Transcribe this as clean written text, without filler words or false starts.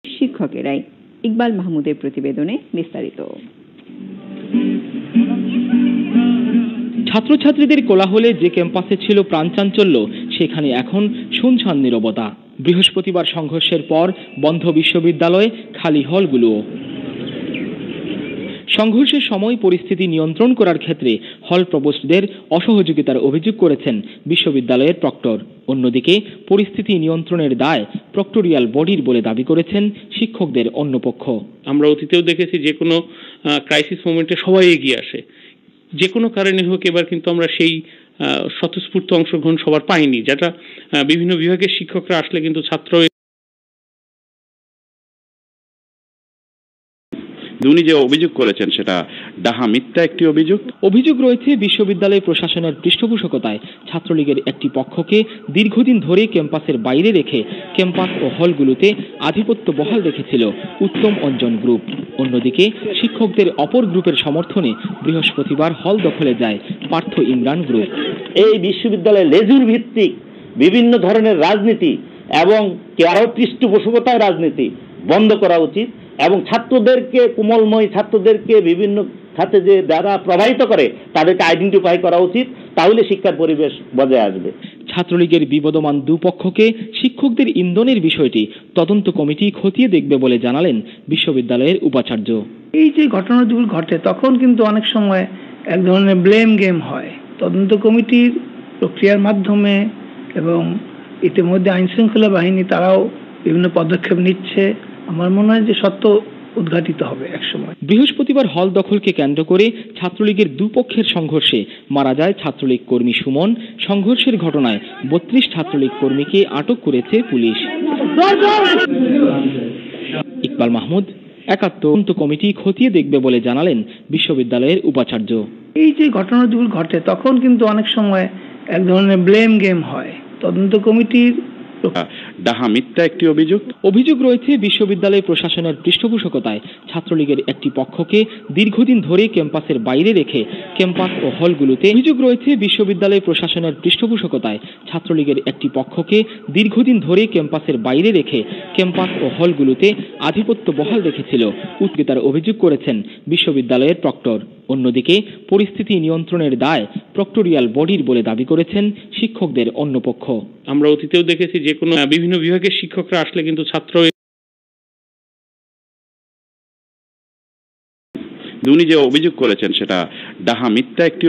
শিক্ষকেরাই। ইকবাল মাহমুদের প্রতিবেদনে বিস্তারিত। ছাত্রছাত্রীদের কোলাহলে যে ক্যাম্পাসে ছিল প্রাণচাঞ্চল্য, সেখানে এখন শুনশান নীরবতা। বৃহস্পতিবার সংঘর্ষের পর বন্ধ বিশ্ববিদ্যালয়ে, খালি হলগুলো। সংঘর্ষের সময় পরিস্থিতি নিয়ন্ত্রণ করার ক্ষেত্রে হল প্রভোস্টদের অসহযোগিতার অভিযোগ করেছেন বিশ্ববিদ্যালয়ের প্রক্টর। অন্যদিকে পরিস্থিতি নিয়ন্ত্রণের দায় প্রক্টোরিয়াল বডির বলে দাবি করেছেন শিক্ষকদের অন্য পক্ষ। আমরা অতীতেও দেখেছি যে কোনো ক্রাইসিস মোমেন্টে সবাই এগিয়ে আসে, যে কোনো কারণে হোক। এবার কিন্তু আমরা সেই স্বতঃস্ফূর্ত অংশগ্রহণ সবার পাইনি, যেটা বিভিন্ন বিভাগের শিক্ষকরা আসলে কিন্তু ছাত্র উনি যে অভিযোগ করেছেন সেটা ডাহা মিথ্যা একটি অভিযোগ রয়েছে বিশ্ববিদ্যালয় প্রশাসনের পৃষ্ঠপোষকতায় ছাত্রলীগের একটি পক্ষকে দীর্ঘদিন ধরে ক্যাম্পাসের বাইরে রেখে ক্যাম্পাস ও হলগুলোতে আধিপত্য বহাল রেখেছিল উত্তম অঞ্জন গ্রুপ। অন্যদিকে শিক্ষকদের অপর গ্রুপের সমর্থনে বৃহস্পতিবার হল দখলে যায় পার্থ ইমরান গ্রুপ। এই বিশ্ববিদ্যালয়ে লেজুর ভিত্তিক বিভিন্ন ধরনের রাজনীতি এবং কারো পৃষ্ঠপোষকতায় রাজনীতি বন্ধ করা উচিত এবং ছাত্রদেরকে, কোমলময় ছাত্রদেরকে বিভিন্ন খাতে যে দ্বারা প্রভাবিত করে তাদেরকে আইডেন্টিফাই করা উচিত, তাহলে শিক্ষার পরিবেশ বজায় আসবে। ছাত্রলীগের বিবদমান দুপক্ষকে শিক্ষকদের ইন্ধনের বিষয়টি তদন্ত কমিটি খতিয়ে দেখবে বলে জানালেন বিশ্ববিদ্যালয়ের উপাচার্য। এই যে ঘটনাগুলো ঘটে তখন কিন্তু অনেক সময় এক ধরনের ব্লেম গেম হয়। তদন্ত কমিটির প্রক্রিয়ার মাধ্যমে এবং ইতিমধ্যে আইনশৃঙ্খলা বাহিনী তারাও বিভিন্ন পদক্ষেপ নিচ্ছে। আমার মনে হয় যে সত্য উদ্ঘাটিত হবে একসময়। বৃহস্পতিবার হল দখলকে কেন্দ্র করে ছাত্রলীগের দুপক্ষের সংঘর্ষে মারা যায় ছাত্রলীগ কর্মী সুমন। সংঘর্ষের ঘটনায় 32 ছাত্রলীগ কর্মীকে আটক করেছে পুলিশ। ইকবাল মাহমুদ, তদন্ত কমিটি খতিয়ে দেখবে বলে জানালেন বিশ্ববিদ্যালয়ের উপাচার্য। এই যে ঘটনাগুলো ঘটে তখন কিন্তু অনেক সময় এক ধরনের ব্লেম গেম হয়। তদন্ত কমিটির ডাহা মিথ্যা একটি অভিযোগ রয়েছে বিশ্ববিদ্যালয় প্রশাসনের পৃষ্ঠপোষকতায় ছাত্রলীগের একটি পক্ষকে দীর্ঘদিন ধরে ক্যাম্পাসের বাইরে রেখে ক্যাম্পাস ও হলগুলোতে বিশ্ববিদ্যালয় প্রশাসনের পৃষ্ঠপোষকতায় ছাত্রলীগের একটি পক্ষকে দীর্ঘদিন ধরে ক্যাম্পাসের বাইরে রেখে ক্যাম্পাস ও হলগুলোতে আধিপত্য বহাল রেখেছিল উৎকেতার অভিযোগ করেছেন বিশ্ববিদ্যালয়ের প্রক্টর। অন্যদিকে পরিস্থিতি নিয়ন্ত্রণের দায় প্রক্টোরিয়াল বডির বলে দাবি করেছেন শিক্ষকদের অন্য পক্ষ। আমরা অতীতেও দেখেছি যে কোনো বিভিন্ন বিভাগের শিক্ষকরা আসলে কিন্তু ছাত্র উনি যে অভিযোগ করেছেন সেটা ডাহা মিথ্যা একটি